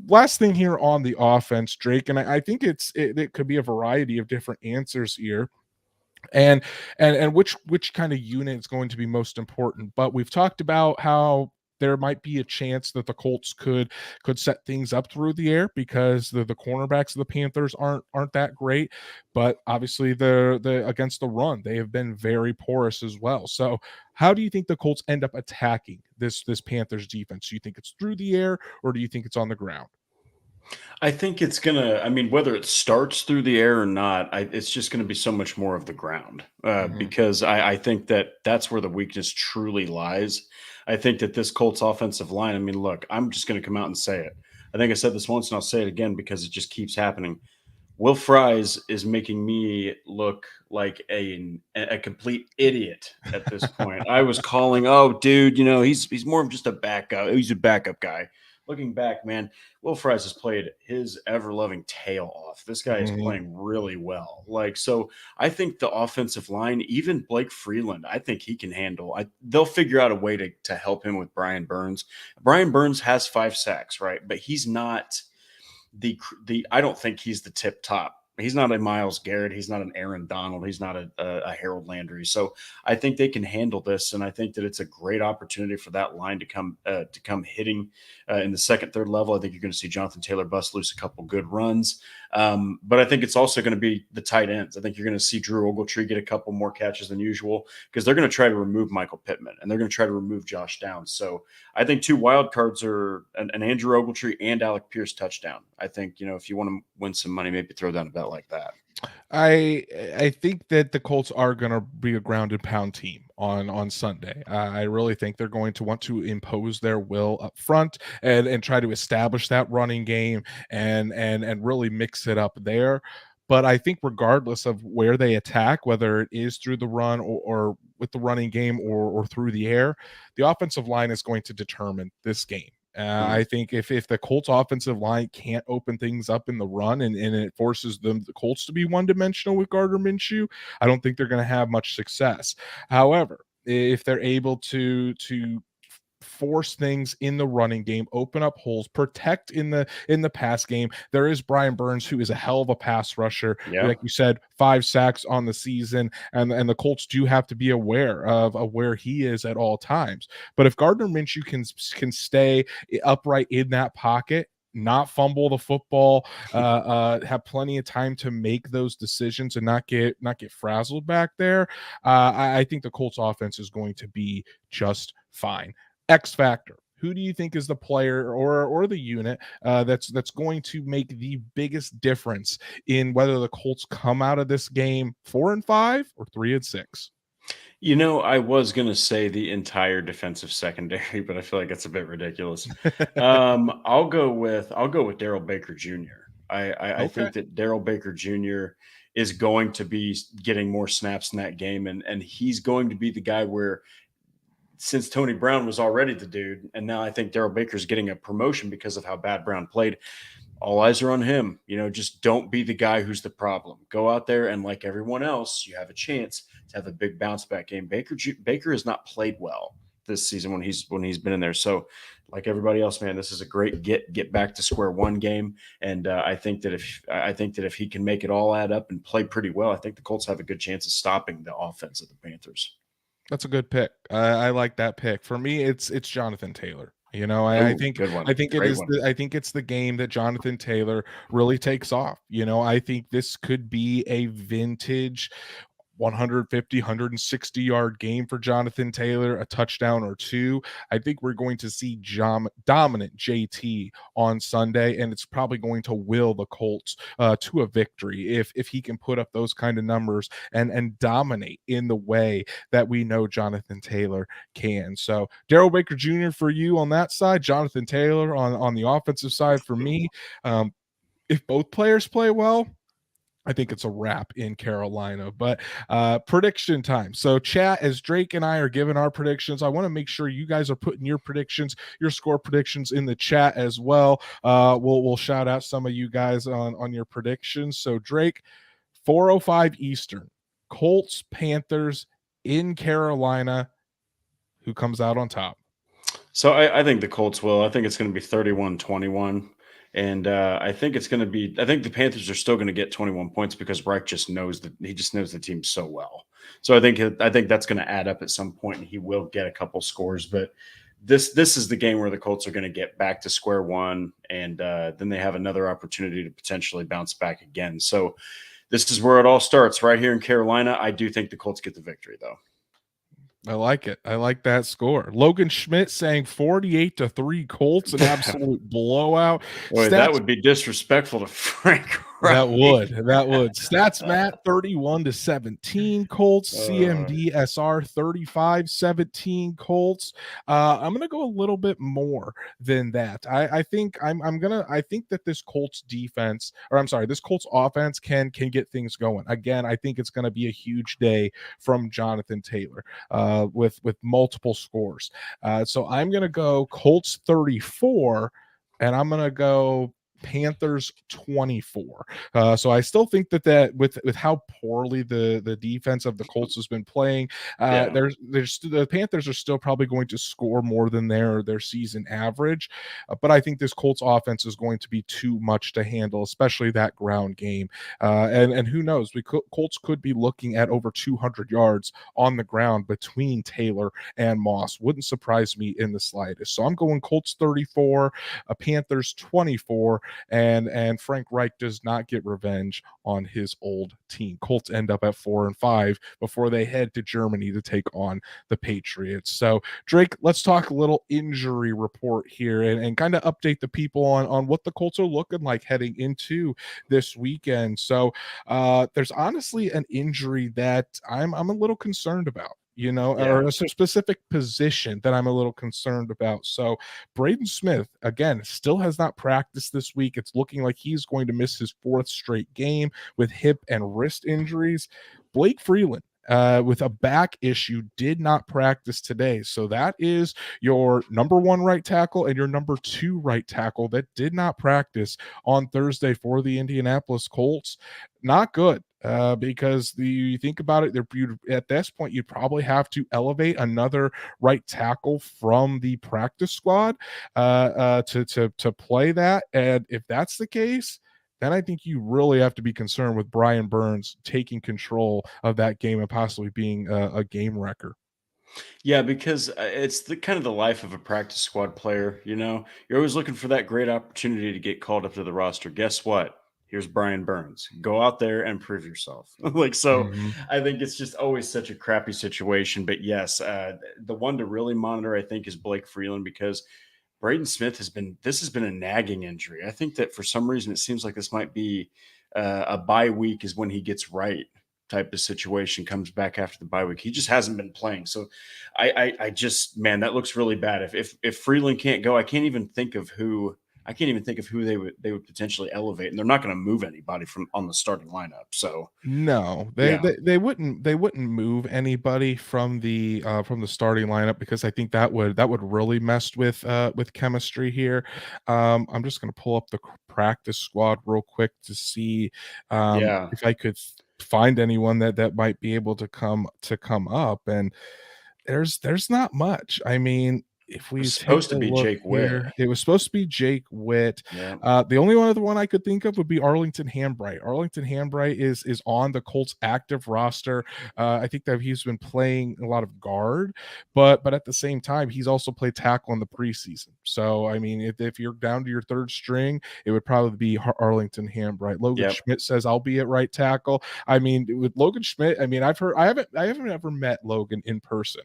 Last thing here on the offense, Drake, and I think it could be a variety of different answers here, and which kind of unit is going to be most important. But we've talked about how there might be a chance that the Colts could set things up through the air, because the cornerbacks of the Panthers aren't that great, but obviously the against the run they have been very porous as well. So how do you think the Colts end up attacking this Panthers defense? Do you think it's through the air, or do you think it's on the ground? I think it's gonna. I mean, whether it starts through the air or not, it's just gonna be so much more of the ground, Mhm. because I think that that's where the weakness truly lies. I think that this Colts offensive line. I mean, look, I'm just gonna come out and say it. I think I said this once, and I'll say it again because it just keeps happening. Will Fries is making me look like a complete idiot at this point. I was calling, oh, dude, he's more of just a backup. He's a backup guy. Looking back, man, Will Fries has played his ever loving tail off. This guy is Mhm. playing really well. Like, so I think the offensive line, even Blake Freeland, I think he can handle. They'll figure out a way to help him with Brian Burns. Brian Burns has 5 sacks, right? But he's not the I don't think he's the tip top. He's not a Miles Garrett. He's not an Aaron Donald. He's not a Harold Landry. So I think they can handle this, and I think that it's a great opportunity for that line to come hitting in the second, third level. I think you're going to see Jonathan Taylor bust loose a couple good runs, but I think it's also going to be the tight ends. I think you're going to see Drew Ogletree get a couple more catches than usual, because they're going to try to remove Michael Pittman, and they're going to try to remove Josh Downs. So I think two wild cards are an Andrew Ogletree and Alec Pierce touchdown. I think, if you want to win some money, maybe throw down a bet like that. I think that the Colts are going to be a ground and pound team on Sunday. I really think they're going to want to impose their will up front and try to establish that running game and really mix it up there. But I think regardless of where they attack, whether it is through the run or with the running game or through the air, the offensive line is going to determine this game. Mm. I think if the Colts offensive line can't open things up in the run, and it forces the Colts to be one dimensional with Gardner Minshew, I don't think they're going to have much success. However, if they're able to force things in the running game, open up holes, protect in the pass game. There is Brian Burns, who is a hell of a pass rusher. Yeah. Like you said, 5 sacks on the season, and the Colts do have to be aware of where he is at all times. But if Gardner Minshew can stay upright in that pocket, not fumble the football, have plenty of time to make those decisions and not get frazzled back there. I think the Colts offense is going to be just fine. X factor. Who do you think is the player or the unit that's going to make the biggest difference in whether the Colts come out of this game 4-5 or 3-6? I was gonna say the entire defensive secondary, but I feel like it's a bit ridiculous. I'll go with Daryl Baker Jr. I Okay. think that Daryl Baker Jr. is going to be getting more snaps in that game, and he's going to be the guy where, since Tony Brown was already the dude, and now I think Daryl Baker's getting a promotion because of how bad Brown played. All eyes are on him. Just don't be the guy who's the problem. Go out there and, like everyone else, you have a chance to have a big bounce back game. Baker has not played well this season when he's been in there. So, like everybody else, man, this is a great get back to square one game. And I think that if he can make it all add up and play pretty well, I think the Colts have a good chance of stopping the offense of the Panthers. That's a good pick. I like that pick. For me, it's Jonathan Taylor. I Oh, think good one. I think it Great is one. I think it's the game that Jonathan Taylor really takes off. I think this could be a vintage 150, 160-yard game for Jonathan Taylor, a touchdown or two. I think we're going to see dominant JT on Sunday, and it's probably going to will the Colts to a victory if he can put up those kind of numbers and dominate in the way that we know Jonathan Taylor can. So Daryl Baker Jr. for you on that side, Jonathan Taylor on the offensive side for me. If both players play well, I think it's a wrap in Carolina. But prediction time. So chat, as Drake and I are giving our predictions, I want to make sure you guys are putting your predictions, your score predictions in the chat as well. We'll shout out some of you guys on your predictions. So Drake, 4:05 Eastern, Colts Panthers in Carolina. Who comes out on top? So I think the Colts will. I think it's going to be 31-21. And I think I think the Panthers are still going to get 21 points because Reich just knows the team so well. So I think that's going to add up at some point, and he will get a couple scores. But this is the game where the Colts are going to get back to square one, and then they have another opportunity to potentially bounce back again. So this is where it all starts, right here in Carolina. I do think the Colts get the victory, though. I like it. I like that score. Logan Schmidt saying 48-3 Colts, an absolute blowout. Boy, that Stats would be disrespectful to Frank That Reich. would. Stats Matt 31-17 Colts. Uh, CMD SR 35-17 Colts. I'm gonna go a little bit more than that. I think I think that this Colts defense, or I'm sorry, this Colts offense can get things going. Again, I think it's gonna be a huge day from Jonathan Taylor with multiple scores. So I'm gonna go Colts 34, and I'm gonna go Panthers 24. So I still think that with how poorly the defense of the Colts has been playing, yeah. there's the Panthers are still probably going to score more than their season average. But I think this Colts offense is going to be too much to handle, especially that ground game. And who knows, Colts could be looking at over 200 yards on the ground between Taylor and Moss. Wouldn't surprise me in the slightest. So I'm going Colts 34, Panthers 24. And Frank Reich does not get revenge on his old team. Colts end up at 4-5 before they head to Germany to take on the Patriots. So Drake, let's talk a little injury report here and kind of update the people on what the Colts are looking like heading into this weekend. So there's honestly an injury that I'm a little concerned about. Yeah. Or a specific position that I'm a little concerned about. So Braden Smith, again, still has not practiced this week. It's looking like he's going to miss his fourth straight game with hip and wrist injuries. Blake Freeland, with a back issue, did not practice today. So that is your number one right tackle and your number two right tackle that did not practice on Thursday for the Indianapolis Colts. Not good. Because you think about it, at this point, you'd probably have to elevate another right tackle from the practice squad to play that. And if that's the case, then I think you really have to be concerned with Brian Burns taking control of that game and possibly being a game wrecker. Yeah, because it's the kind of the life of a practice squad player. You're always looking for that great opportunity to get called up to the roster. Guess what? Here's Brian Burns. Go out there and prove yourself. So, Mhm. I think it's just always such a crappy situation. But yes, the one to really monitor, I think, is Blake Freeland, because Braden Smith this has been a nagging injury. I think that for some reason it seems like this might be a bye week is when he gets right type of situation, comes back after the bye week. He just hasn't been playing. So I just, man, that looks really bad. If Freeland can't go, I can't even think of who I can't even think of who they would potentially elevate, and they're not going to move anybody from on the starting lineup. So No, yeah, they wouldn't move anybody from the starting lineup because I think that would really mess with chemistry here. I'm just gonna pull up the practice squad real quick to see yeah. if I could find anyone that might be able to come up, and there's not much. I mean, if It was we take supposed a to be look Jake Witt. here, it was supposed to be Jake Witt. Yeah, The only other one I could think of would be Arlington Hambright. Arlington Hambright is on the Colts active roster. I think that he's been playing a lot of guard, but at the same time, he's also played tackle in the preseason. So I mean, if you're down to your third string, it would probably be Arlington Hambright. Logan yep. Schmidt says I'll be at right tackle. I mean, with Logan Schmidt, I mean, I haven't ever met Logan in person,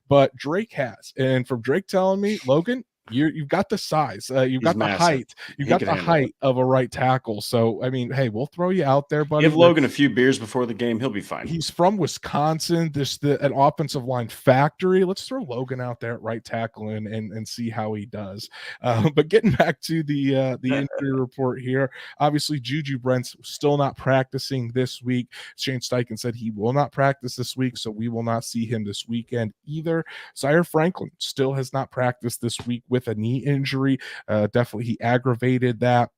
but Drake has. And from Drake telling me, Logan, you've got the size, you've He's got the massive. height, you've He got could the handle it. height of a right tackle. So I mean, hey, we'll throw you out there, buddy. Give Logan a few beers before the game; he'll be fine. He's from Wisconsin. An offensive line factory. Let's throw Logan out there at right tackle and see how he does. But getting back to the injury report here, obviously Juju Brent's still not practicing this week. Shane Steichen said he will not practice this week, so we will not see him this weekend either. Zaire Franklin still has not practiced this week with a knee injury. Definitely, he aggravated that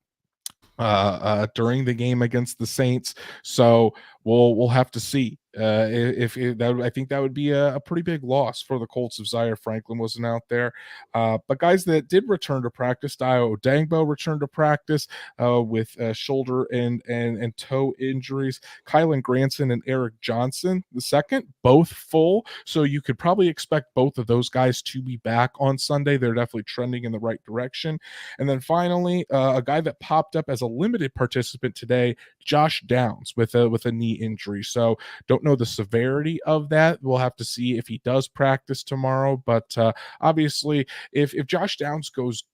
during the game against the Saints. So we'll have to see if that. I think that would be a pretty big loss for the Colts if Zaire Franklin wasn't out there. But guys that did return to practice, Dio Dangbo returned to practice with shoulder and toe injuries. Kylan Granson and Eric Johnson, the second, both full. So you could probably expect both of those guys to be back on Sunday. They're definitely trending in the right direction. And then finally, a guy that popped up as a limited participant today, Josh Downs with a knee injury. So don't know the severity of that. We'll have to see if he does practice tomorrow. But obviously, if Josh Downs goes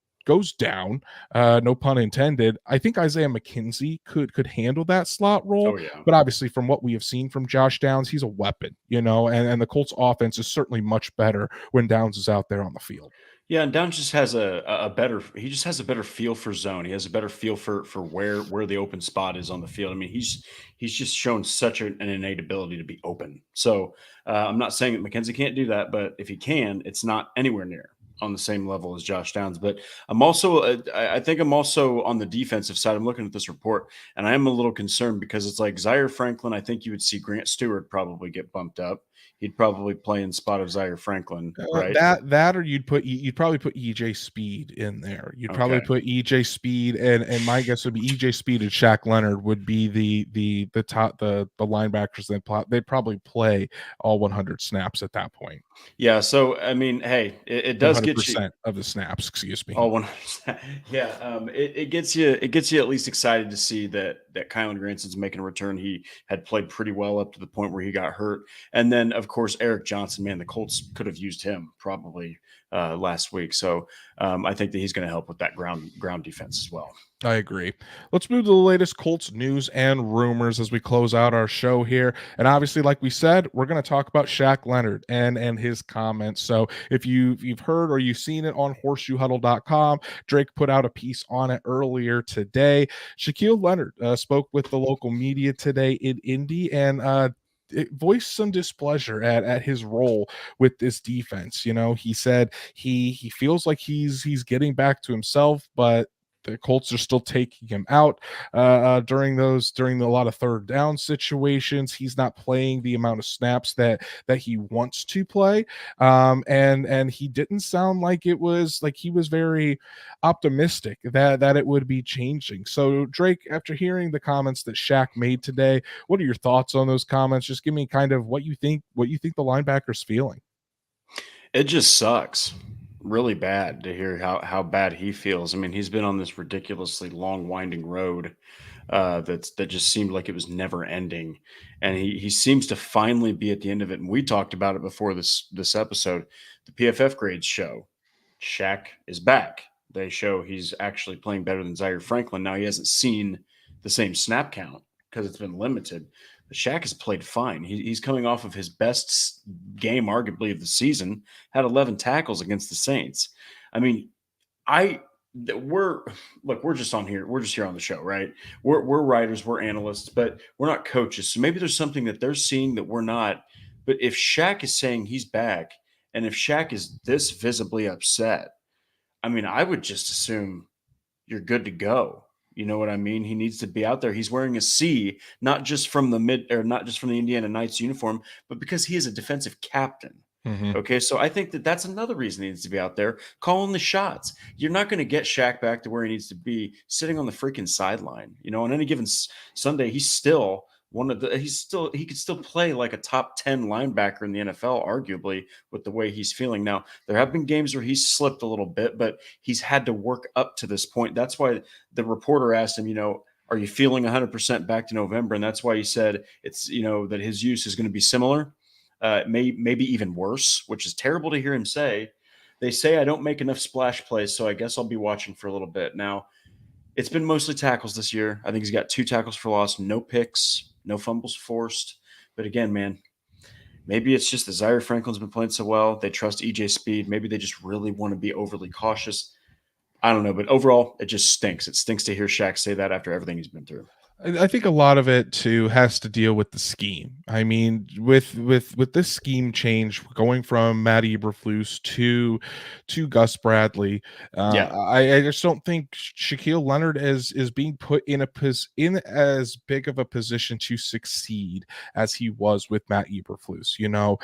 down, no pun intended, I think Isaiah McKenzie could handle that slot role. Oh yeah. But obviously, from what we have seen from Josh Downs, he's a weapon, and the Colts offense is certainly much better when Downs is out there on the field. Yeah, and Downs just has a better he just has a better feel for zone. He has a better feel for where the open spot is on the field. I mean, he's just shown such an innate ability to be open. So I'm not saying that McKenzie can't do that, but if he can, it's not anywhere near on the same level as Josh Downs. But I'm also I think I'm also on the defensive side. I'm looking at this report, and I am a little concerned because it's like Zaire Franklin. I think you would see Grant Stewart probably get bumped up. He'd probably play in spot of Zaire Franklin, right? That or you'd probably put EJ Speed in there. You'd probably Okay. put EJ Speed and my guess would be EJ Speed and Shaq Leonard would be the top the linebackers they'd probably play all 100 snaps at that point. Yeah. So I mean, hey, it does get you 100% of the snaps, excuse me. all 100%. Yeah. It gets you at least excited to see that Kylan Granson's making a return. He had played pretty well up to the point where he got hurt, and then of course Eric Johnson. Man, the Colts could have used him probably last week. So I think that he's going to help with that ground defense as well. I agree. Let's move to the latest Colts news and rumors as we close out our show here. And obviously, like we said, we're going to talk about Shaq Leonard and his comments. So if you've heard or you've seen it on horseshoehuddle.com, Drake put out a piece on it earlier today. Shaquille Leonard spoke with the local media today in Indy and it voiced some displeasure at his role with this defense. He said he feels like he's getting back to himself, but the Colts are still taking him out during a lot of third down situations. He's not playing the amount of snaps that he wants to play, and he didn't sound like it was like he was very optimistic that it would be changing. So Drake, after hearing the comments that Shaq made today, what are your thoughts on those comments? Just give me kind of what you think the linebacker's feeling. It just sucks really bad to hear how bad he feels. I mean, he's been on this ridiculously long, winding road that just seemed like it was never ending, and he seems to finally be at the end of it. And we talked about it before this episode. The PFF grades show Shaq is back. They show he's actually playing better than Zaire Franklin. Now he hasn't seen the same snap count because it's been limited. But Shaq has played fine. He's coming off of his best game, arguably, of the season. Had 11 tackles against the Saints. I mean, I we're look, we're just on here. We're just here on the show, right? We're writers, we're analysts, but we're not coaches. So maybe there's something that they're seeing that we're not. But if Shaq is saying he's back, and if Shaq is this visibly upset, I mean, I would just assume you're good to go. You know what I mean? He needs to be out there. He's wearing a C, not just from the not just from the Indiana Knights uniform, but because he is a defensive captain. Mhm. Okay, so I think that that's another reason he needs to be out there calling the shots. You're not going to get Shaq back to where he needs to be sitting on the freaking sideline. You know, on any given Sunday, he's still one of the. He could still play like a top 10 linebacker in the NFL, arguably with the way he's feeling now. There have been games where he's slipped a little bit, but he's had to work up to this point. That's why the reporter asked him, you know, are you feeling 100% back to November? And that's why he said it's, you know, that his use is going to be similar, maybe even worse, which is terrible to hear him say. They say I don't make enough splash plays, so I guess I'll be watching for a little bit. Now, it's been mostly tackles this year. I think he's got 2 tackles for loss, no picks, no fumbles forced. But again, man, maybe it's just that Zaire Franklin's been playing so well. They trust EJ Speed. Maybe they just really want to be overly cautious. I don't know, but overall, it just stinks. It stinks to hear Shaq say that after everything he's been through. I think a lot of it too has to deal with the scheme. I mean, with this scheme change, going from Matt Eberflus to Gus Bradley, Yeah. I just don't think Shaquille Leonard is being put in in as big of a position to succeed as he was with Matt Eberflus. You know,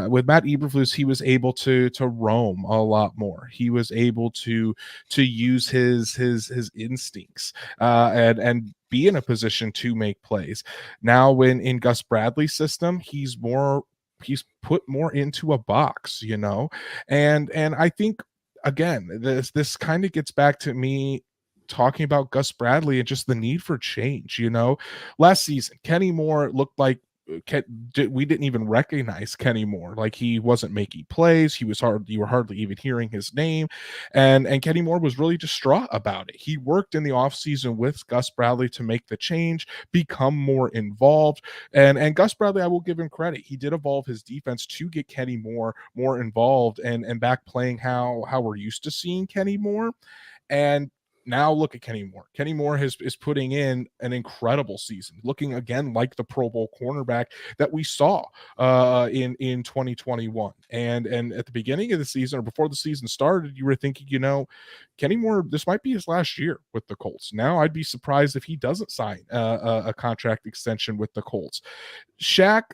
with Matt Eberflus, he was able to roam a lot more. He was able to use his instincts and be in a position to make plays. Now, when in Gus Bradley's system, he's put more into a box, you know, and I think again, this kind of gets back to me talking about Gus Bradley and just the need for change. You know, last season, Kenny Moore looked like we didn't even recognize Kenny Moore. Like he wasn't making plays. You were hardly even hearing his name. And Kenny Moore was really distraught about it. He worked in the offseason with Gus Bradley to make the change, become more involved. And Gus Bradley, I will give him credit. He did evolve his defense to get Kenny Moore more involved and back playing how we're used to seeing Kenny Moore. And now look at Kenny Moore. Kenny Moore is putting in an incredible season, looking again like the Pro Bowl cornerback that we saw in 2021. And at the beginning of the season or before the season started, you were thinking, you know, Kenny Moore, this might be his last year with the Colts. Now I'd be surprised if he doesn't sign a contract extension with the Colts. Shaq,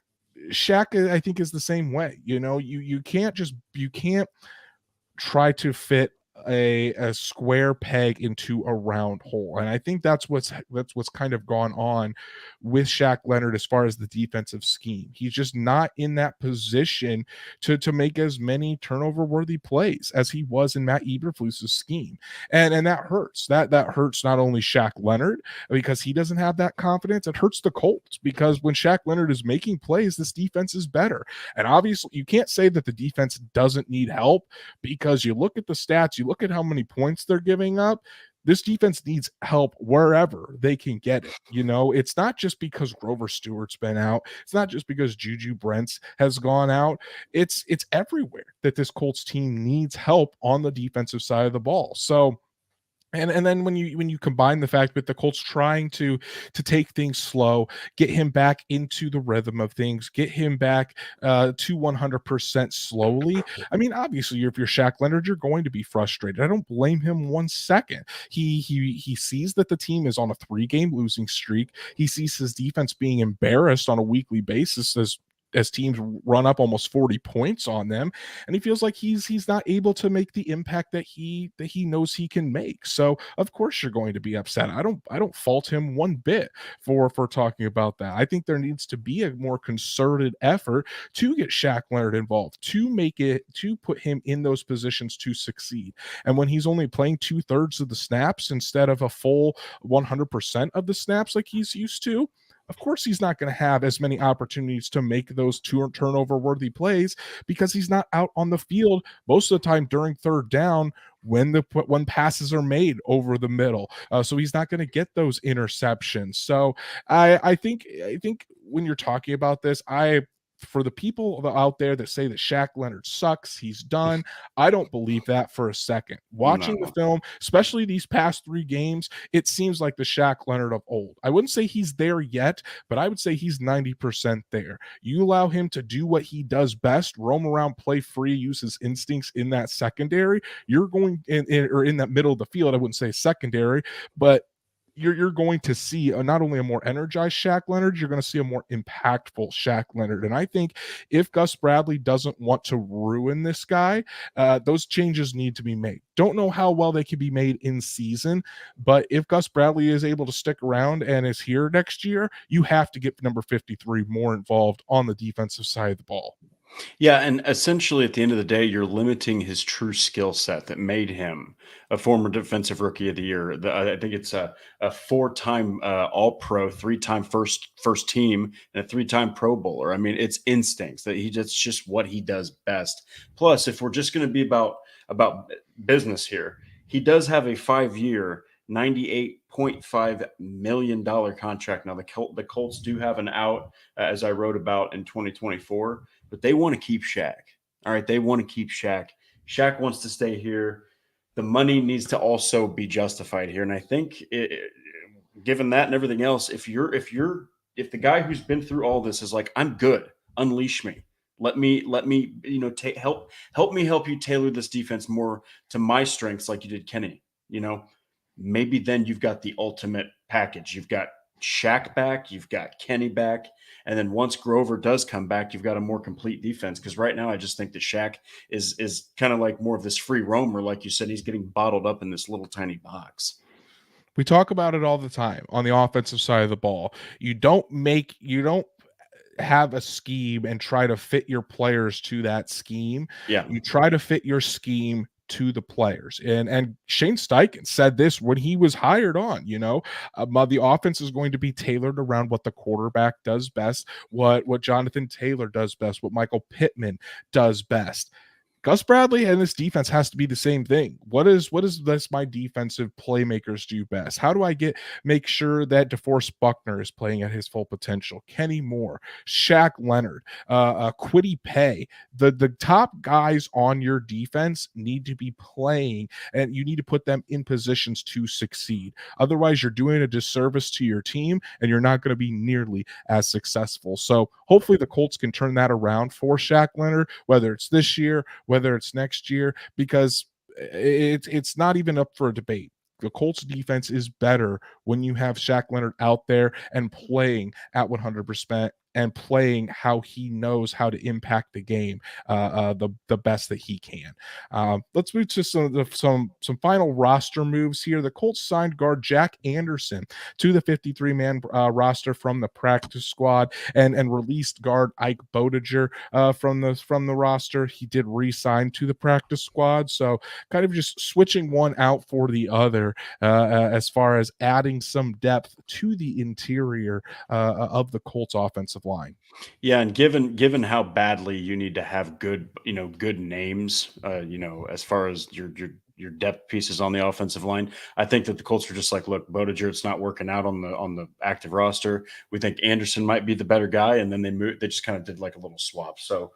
I think, is the same way. You know, you can't try to fit a square peg into a round hole. And I think that's what's kind of gone on with Shaq Leonard as far as the defensive scheme. He's just not in that position to make as many turnover worthy plays as he was in Matt Eberflus's scheme. And that hurts. That hurts not only Shaq Leonard because he doesn't have that confidence, it hurts the Colts because when Shaq Leonard is making plays, this defense is better. And obviously you can't say that the defense doesn't need help because you look at the stats, you look at how many points they're giving up. This defense needs help wherever they can get it. You know, it's not just because Grover Stewart's been out. It's not just because Juju Brents has gone out. It's everywhere that this Colts team needs help on the defensive side of the ball. So and then when you combine the fact that the Colts trying to take things slow, get him back into the rhythm of things, get him back to 100% slowly. I mean, obviously, if you're Shaq Leonard, you're going to be frustrated. I don't blame him 1 second. He sees that the team is on a 3-game losing streak. He sees his defense being embarrassed on a weekly basis as teams run up almost 40 points on them, and he feels like he's not able to make the impact that he knows he can make. So of course you're going to be upset. I don't fault him one bit for talking about that. I think there needs to be a more concerted effort to get Shaq Leonard involved, to put him in those positions to succeed. And when he's only playing 2/3 of the snaps instead of a full 100% of the snaps like he's used to, of course he's not going to have as many opportunities to make those turnover worthy plays because he's not out on the field most of the time during third down when passes are made over the middle. So he's not going to get those interceptions. So I think when you're talking about this, for the people out there that say that Shaq Leonard sucks, he's done, I don't believe that for a second. Watching the No. film, especially these past 3 games, it seems like the Shaq Leonard of old. I wouldn't say he's there yet, but I would say he's 90% there. You allow him to do what he does best, roam around, play free, use his instincts in that secondary, you're going or in that middle of the field. I wouldn't say secondary, but you're going to see not only a more energized Shaq Leonard, you're going to see a more impactful Shaq Leonard. And I think if Gus Bradley doesn't want to ruin this guy, those changes need to be made. Don't know how well they can be made in season, but if Gus Bradley is able to stick around and is here next year, you have to get number 53 more involved on the defensive side of the ball. Yeah, and essentially at the end of the day, you're limiting his true skill set that made him a former defensive rookie of the year. I think it's a 4-time All-Pro, 3-time first team, and a 3-time Pro Bowler. I mean, it's instincts that's just what he does best. Plus, if we're just going to be about business here, he does have a 5-year, $98.5 million contract. Now, the Colts do have an out, as I wrote about in 2024. But they want to keep Shaq. All right, they want to keep Shaq. Shaq wants to stay here. The money needs to also be justified here, and I think, given that and everything else, if the guy who's been through all this is like, I'm good, unleash me. Let me help me help you tailor this defense more to my strengths, like you did Kenny. Maybe then you've got the ultimate package. You've got Shaq back, you've got Kenny back, and then once Grover does come back, you've got a more complete defense. Because right now, I just think that Shaq is kind of like more of this free roamer, like you said. He's getting bottled up in this little tiny box. We talk about it all the time on the offensive side of the ball. You don't have a scheme and try to fit your players to that scheme. Yeah, you try to fit your scheme to the players. And Shane Steichen said this when he was hired on, the offense is going to be tailored around what the quarterback does best, what Jonathan Taylor does best, what Michael Pittman does best. Gus Bradley and this defense has to be the same thing. What is this my defensive playmakers do best? How do I make sure that DeForest Buckner is playing at his full potential? Kenny Moore, Shaq Leonard, Kwity Paye. The top guys on your defense need to be playing, and you need to put them in positions to succeed. Otherwise, you're doing a disservice to your team, and you're not going to be nearly as successful. So hopefully the Colts can turn that around for Shaq Leonard, whether it's this year, whether it's next year, because it's not even up for a debate. The Colts defense is better when you have Shaq Leonard out there and playing at 100% and playing how he knows how to impact the game the best that he can. Let's move to some final roster moves here. The Colts signed guard Jack Anderson to the 53-man roster from the practice squad and released guard Ike Bodiger from the roster. He did re-sign to the practice squad, so kind of just switching one out for the other as far as adding some depth to the interior of the Colts offensive line. Yeah, and given how badly you need to have good names, as far as your depth pieces on the offensive line, I think that the Colts are just like, look, Bodiger, it's not working out on the active roster. We think Anderson might be the better guy, and then they just kind of did like a little swap. So,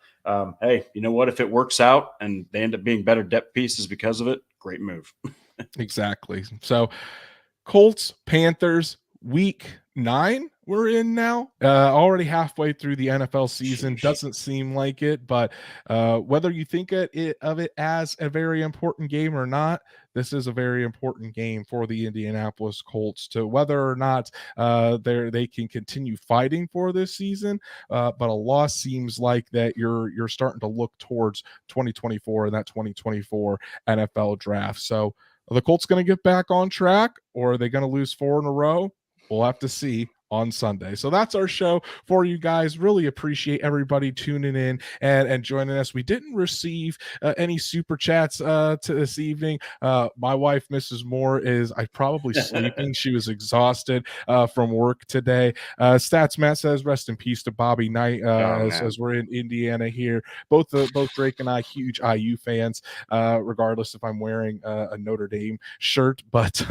hey, you know what? If it works out and they end up being better depth pieces because of it, great move. Exactly. So, Colts, Panthers, week 9 we're in now, already halfway through the NFL season. Doesn't seem like it, but whether you think of it as a very important game or not, this is a very important game for the Indianapolis Colts to whether or not they can continue fighting for this season. But a loss seems like that you're starting to look towards 2024 and that 2024 NFL draft. So are the Colts going to get back on track, or are they going to lose 4 in a row? We'll have to see on Sunday. So that's our show for you guys. Really appreciate everybody tuning in and joining us. We didn't receive any super chats to this evening. My wife, Mrs. Moore, is probably sleeping. She was exhausted from work today. Stats Matt says, rest in peace to Bobby Knight as we're in Indiana here. Both Drake and I, huge IU fans, regardless if I'm wearing a Notre Dame shirt. But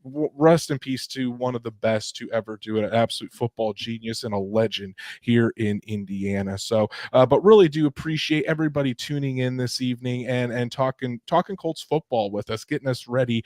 rest in peace to one of the best to ever do it, an absolute football genius and a legend here in Indiana. So, but really do appreciate everybody tuning in this evening and talking Colts football with us, getting us ready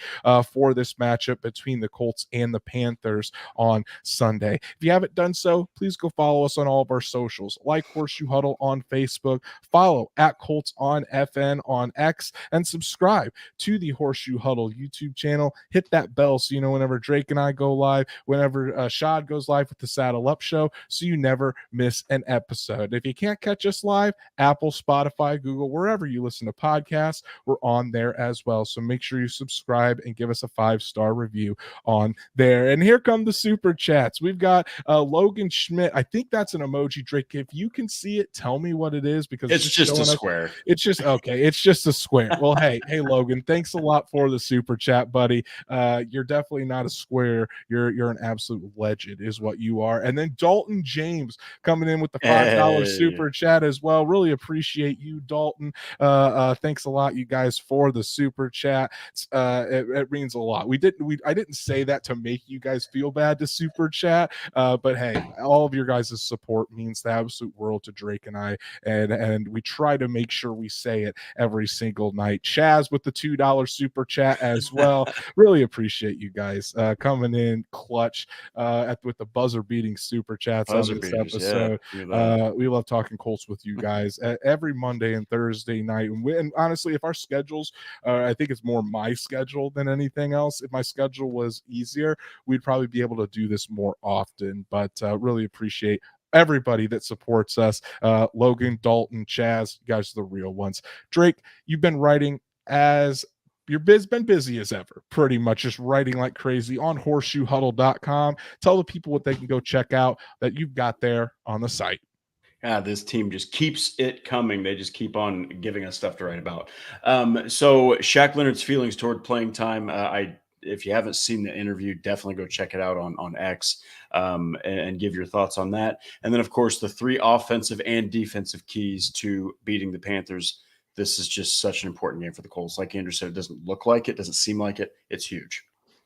for this matchup between the Colts and the Panthers on Sunday. If you haven't done so, please go follow us on all of our socials, like Horseshoe Huddle on Facebook, follow at Colts on FN on X, and subscribe to the Horseshoe Huddle YouTube channel. Hit that bell so you know whenever Drake and I go live, whenever Shad goes live with the Saddle Up Show, so you never miss an episode. If you can't catch us live, Apple, Spotify, Google, wherever you listen to podcasts, we're on there as well. So make sure you subscribe and give us a 5-star review on there. And here come the super chats. We've got Logan Schmidt. I think that's an emoji, Drake. If you can see it, tell me what it is, because it's just a square. It's just okay. It's just a square. Well, hey, Logan, thanks a lot for the super chat, buddy. You're definitely not a square. You're an absolute legend, is what you are. And then Dalton James coming in with the $5 super chat as well. Really appreciate you, Dalton. Thanks a lot, you guys, for the super chat. It means a lot. I didn't say that to make you guys feel bad to super chat, but hey, all of your guys' support means the absolute world to Drake and I, and we try to make sure we say it every single night. Chaz with the $2 super chat as well. Really appreciate you guys coming in clutch with the buzzer beating super chats on this episode. Yeah. We love talking Colts with you guys every Monday and Thursday night. And honestly, if our schedules, I think it's more my schedule than anything else. If my schedule was easier, we'd probably be able to do this more often. But really appreciate everybody that supports us. Logan, Dalton, Chaz, you guys are the real ones. Drake, you've been writing as been busy as ever, pretty much just writing like crazy on horseshoehuddle.com. Tell the people what they can go check out that you've got there on the site. Yeah, this team just keeps it coming. They just keep on giving us stuff to write about. So Shaq Leonard's feelings toward playing time. If you haven't seen the interview, definitely go check it out on X and give your thoughts on that. And then, of course, the 3 offensive and defensive keys to beating the Panthers. This is just such an important game for the Colts. Like Andrew said, it doesn't look like it, doesn't seem like it. It's huge.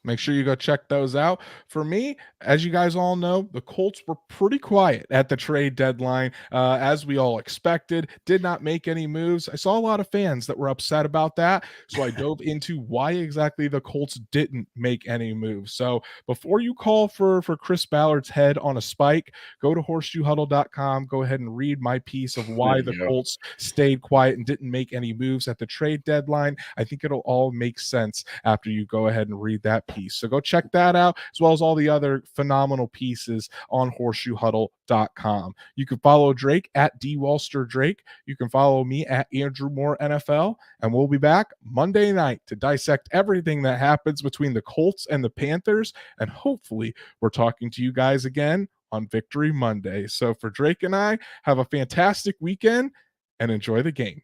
Make sure you go check those out. For me, as you guys all know, the Colts were pretty quiet at the trade deadline, as we all expected. Did not make any moves. I saw a lot of fans that were upset about that, so I dove into why exactly the Colts didn't make any moves. So before you call for Chris Ballard's head on a spike, go to horseshoehuddle.com. Go ahead and read my piece of why the Colts stayed quiet and didn't make any moves at the trade deadline. I think it'll all make sense after you go ahead and read that piece. So go check that out, as well as all the other phenomenal pieces on horseshoehuddle.com. You can follow Drake at DWalsterDrake. You can follow me at Andrew Moore NFL, and we'll be back Monday night to dissect everything that happens between the Colts and the Panthers, and hopefully we're talking to you guys again on Victory Monday. So for Drake and I, have a fantastic weekend and enjoy the game.